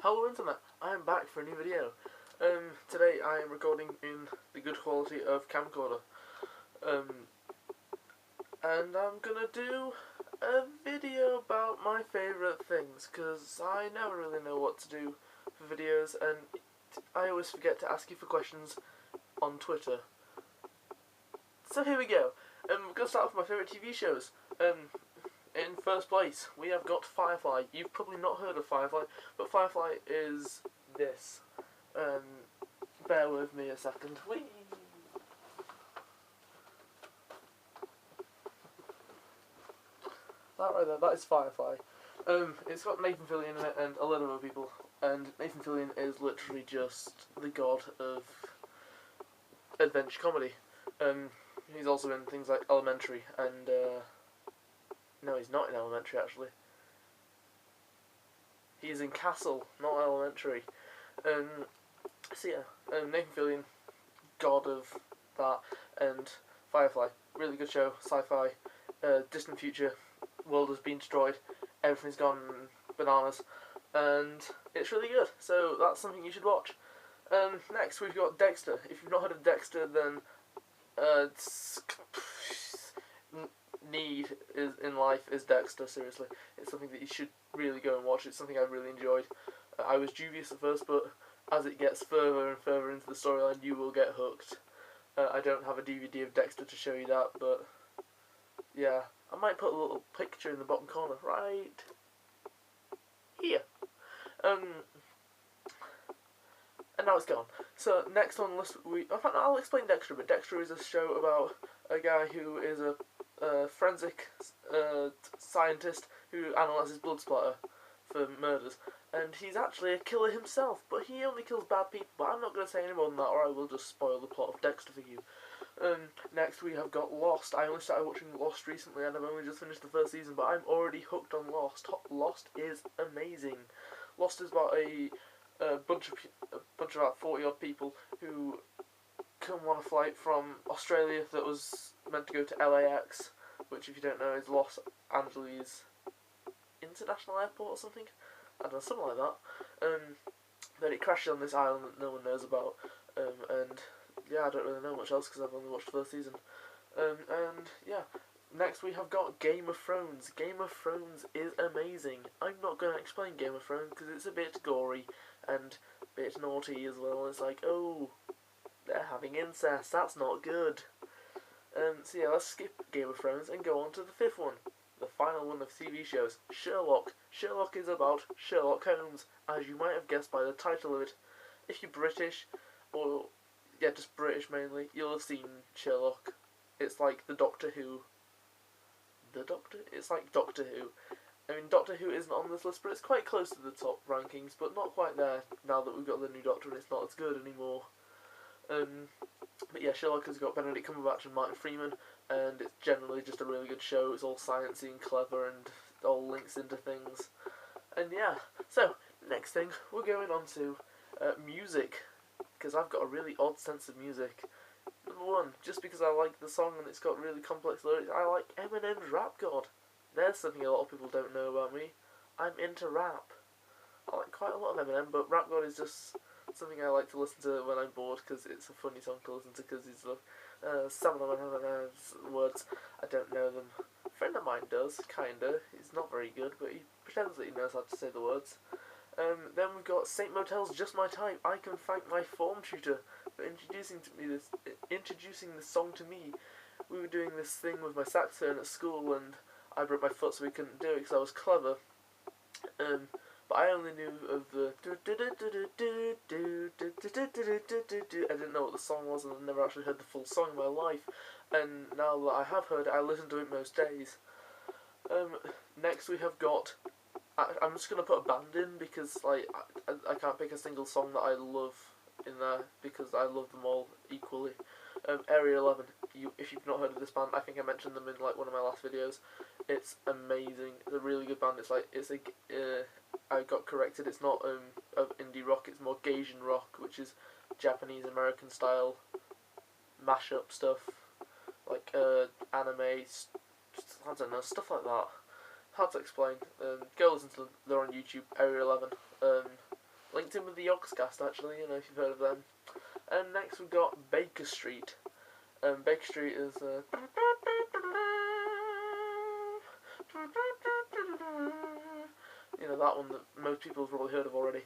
Hello Internet, I am back for a new video. Today I am recording in the good quality of camcorder. And I'm gonna do a video about my favourite things, because I never really know what to do for videos, and I always forget to ask you for questions on Twitter. So here we go. We're gonna start with my favourite TV shows. In first place, we have got Firefly. You've probably not heard of Firefly, but Firefly is this. Bear with me a second. Whee! That right there, that is Firefly. It's got Nathan Fillion in it and a lot of other people. And Nathan Fillion is literally just the god of adventure comedy. He's also in things like Elementary and no, he's not in Elementary, actually. He's in Castle, not Elementary. So yeah, Nathan Fillion, god of that, and Firefly, really good show, sci-fi, distant future, world has been destroyed, everything's gone bananas, and it's really good, so that's something you should watch. Next we've got Dexter. If you've not heard of Dexter, then need is in life is Dexter. Seriously, it's something that you should really go and watch. It's something I really enjoyed. I was dubious at first, but as it gets further and further into the storyline, you will get hooked. I don't have a DVD of Dexter to show you that, but yeah, I might put a little picture in the bottom corner right here. And now it's gone. So next on the list, I'll explain Dexter, but Dexter is a show about a guy who is a forensic scientist who analyzes blood splatter for murders, and he's actually a killer himself, but he only kills bad people. But I'm not going to say any more than that, or I will just spoil the plot of Dexter for you. Next we have got Lost. I only started watching Lost recently, and I've only just finished the first season, but I'm already hooked on Lost. Lost is amazing. Lost is about a bunch of about 40 odd people who come on a flight from Australia that was meant to go to LAX, which, if you don't know, is Los Angeles International Airport or something. I don't know, something like that. Then it crashes on this island that no one knows about, and yeah, I don't really know much else because I've only watched the first season. And yeah, next we have got Game of Thrones. Game of Thrones is amazing. I'm not going to explain Game of Thrones because it's a bit gory and a bit naughty as well. It's like, oh, they're having incest, that's not good. So yeah, let's skip Game of Thrones and go on to the fifth one. The final one of TV shows, Sherlock. Sherlock is about Sherlock Holmes, as you might have guessed by the title of it. If you're British, or yeah, just British mainly, you'll have seen Sherlock. It's like the Doctor Who. It's like Doctor Who. I mean, Doctor Who isn't on this list, but it's quite close to the top rankings, but not quite there now that we've got the new Doctor and it's not as good anymore. But yeah, Sherlock has got Benedict Cumberbatch and Martin Freeman, and it's generally just a really good show. It's all sciencey and clever, and it all links into things. And yeah, so next thing we're going on to music, because I've got a really odd sense of music. Number one, just because I like the song and it's got really complex lyrics, I like Eminem's Rap God. There's something a lot of people don't know about me. I'm into rap. I like quite a lot of Eminem, but Rap God is just something I like to listen to when I'm bored, because it's a funny song to listen to, because he's some of them words, I don't know them. A friend of mine does, kinda. He's not very good, but he pretends that he knows how to say the words. Then we've got Saint Motel's Just My Type. I can thank my form tutor for introducing this song to me. We were doing this thing with my saxophone at school, and I broke my foot, so we couldn't do it because I was clever. But I only knew of the I didn't know what the song was, and I've never actually heard the full song in my life. And now that I have heard it, I listen to it most days. Next we have got, I'm just gonna put a band in because like I can't pick a single song that I love in there because I love them all equally. Area 11. If you've not heard of this band, I think I mentioned them in like one of my last videos. It's amazing. It's a really good band. I got corrected. It's not of indie rock. It's more Gaijin rock, which is Japanese American style mashup stuff, like anime. I don't know, stuff like that. Hard to explain. Go listen to them. They're on YouTube. Area 11. linked in with the Yogscast, actually, you know, if you've heard of them. And next we've got Baker Street. Baker Street is you know, that one that most people have probably heard of already.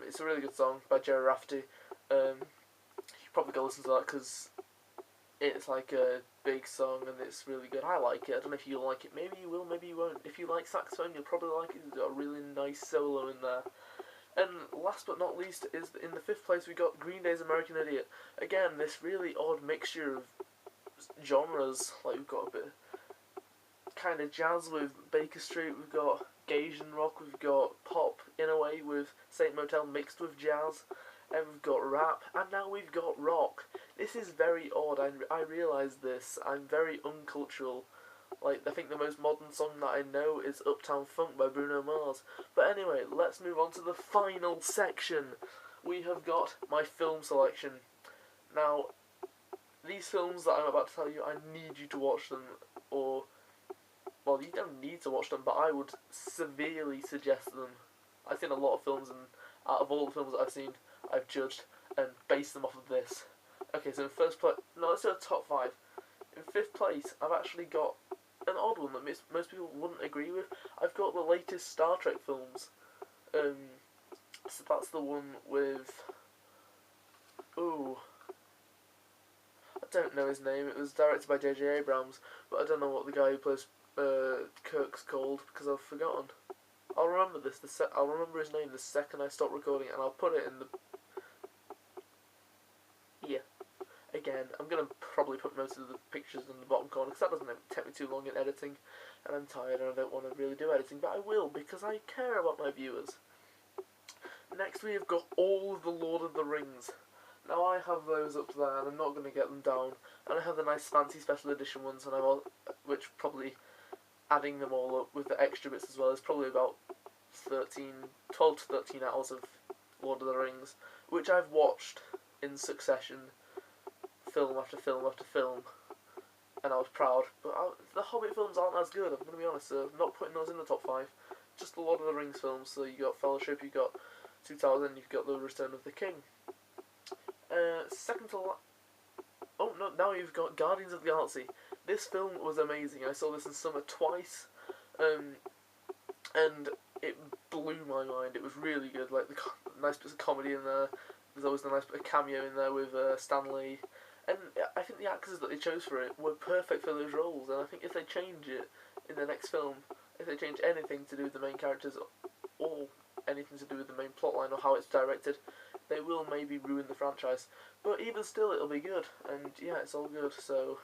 It's a really good song by Jerry Rafferty. You probably go listen to that because it's like a big song and it's really good. I like it. I don't know if you'll like it. Maybe you will, maybe you won't. If you like saxophone, you'll probably like it. It's got a really nice solo in there. And last but not least is in the 5th place we got Green Day's American Idiot. Again, this really odd mixture of genres. Like we've got a bit kind of jazz with Baker Street, we've got Gaysian rock, we've got pop in a way with Saint Motel mixed with jazz, and we've got rap, and now we've got rock. This is very odd. I realise this. I'm very uncultural. Like, I think the most modern song that I know is Uptown Funk by Bruno Mars. But anyway, let's move on to the final section. We have got my film selection. Now, these films that I'm about to tell you, I need you to watch them, or, well, you don't need to watch them, but I would severely suggest them. I've seen a lot of films, and out of all the films that I've seen, I've judged and based them off of this. Okay, so in first place, no, let's do a top 5. In 5th place, I've actually got an odd one that most people wouldn't agree with. I've got the latest Star Trek films. So that's the one with, ooh, I don't know his name. It was directed by J.J. Abrams, but I don't know what the guy who plays Kirk's called because I've forgotten. I'll remember this. I'll remember his name the second I stop recording it, and I'll put it in the. Yeah. Again, I'm gonna probably put most of the pictures in the bottom corner because that doesn't take me too long in editing, and I'm tired and I don't want to really do editing, but I will because I care about my viewers. Next, we have got all of the Lord of the Rings. Now I have those up there, and I'm not going to get them down. And I have the nice fancy special edition ones, and which probably adding them all up with the extra bits as well is probably about 12 to 13 hours of Lord of the Rings, which I've watched in succession, film after film after film, and I was proud. But the Hobbit films aren't as good, I'm going to be honest, so I'm not putting those in the top 5. Just the Lord of the Rings films, so you got Fellowship, you got 2000, you've got The Return of the King. Second to oh no, now you've got Guardians of the Galaxy. This film was amazing. I saw this in summer twice, and it blew my mind. It was really good. Like the nice bits of comedy in there. There's always a nice bit of cameo in there with Stan Lee, and I think the actors that they chose for it were perfect for those roles. And I think if they change it in the next film, if they change anything to do with the main characters or anything to do with the main plotline or how it's directed, they will maybe ruin the franchise. But even still, it'll be good, and yeah, it's all good, so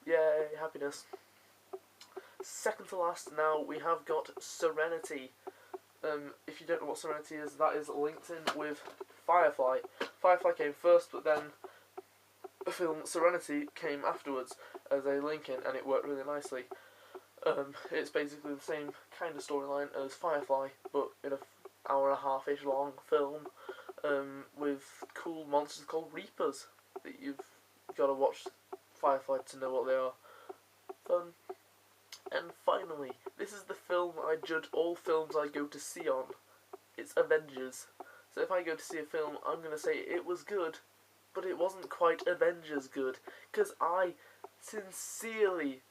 yay, happiness. Second to last, now we have got Serenity. If you don't know what Serenity is, that is linked in with Firefly. Firefly came first, but then the film Serenity came afterwards as a link-in, and it worked really nicely. It's basically the same kind of storyline as Firefly, but in an hour and a half-ish long film, with cool monsters called Reapers that you've got to watch Firefly to know what they are. Fun. And finally, this is the film I judge all films I go to see on. It's Avengers. So if I go to see a film, I'm going to say it was good, but it wasn't quite Avengers good, because I sincerely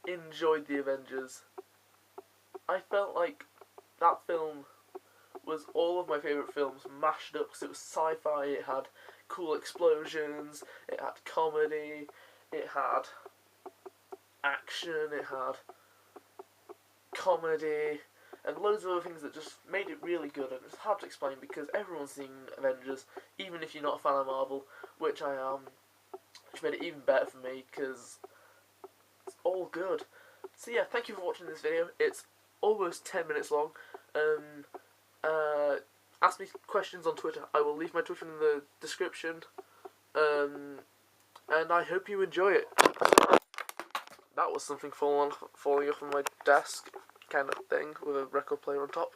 enjoyed the Avengers. I felt like that film was all of my favourite films mashed up, because it was sci-fi, it had cool explosions, it had comedy, it had action, it had comedy, and loads of other things that just made it really good. And it's hard to explain because everyone's seen Avengers, even if you're not a fan of Marvel, which I am, which made it even better for me because it's all good. So yeah, thank you for watching this video. It's almost 10 minutes long. Ask me questions on Twitter. I will leave my Twitter in the description. And I hope you enjoy it. That was something falling off of my desk kind of thing with a record player on top.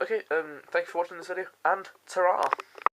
Okay, thanks for watching this video, and ta-ra!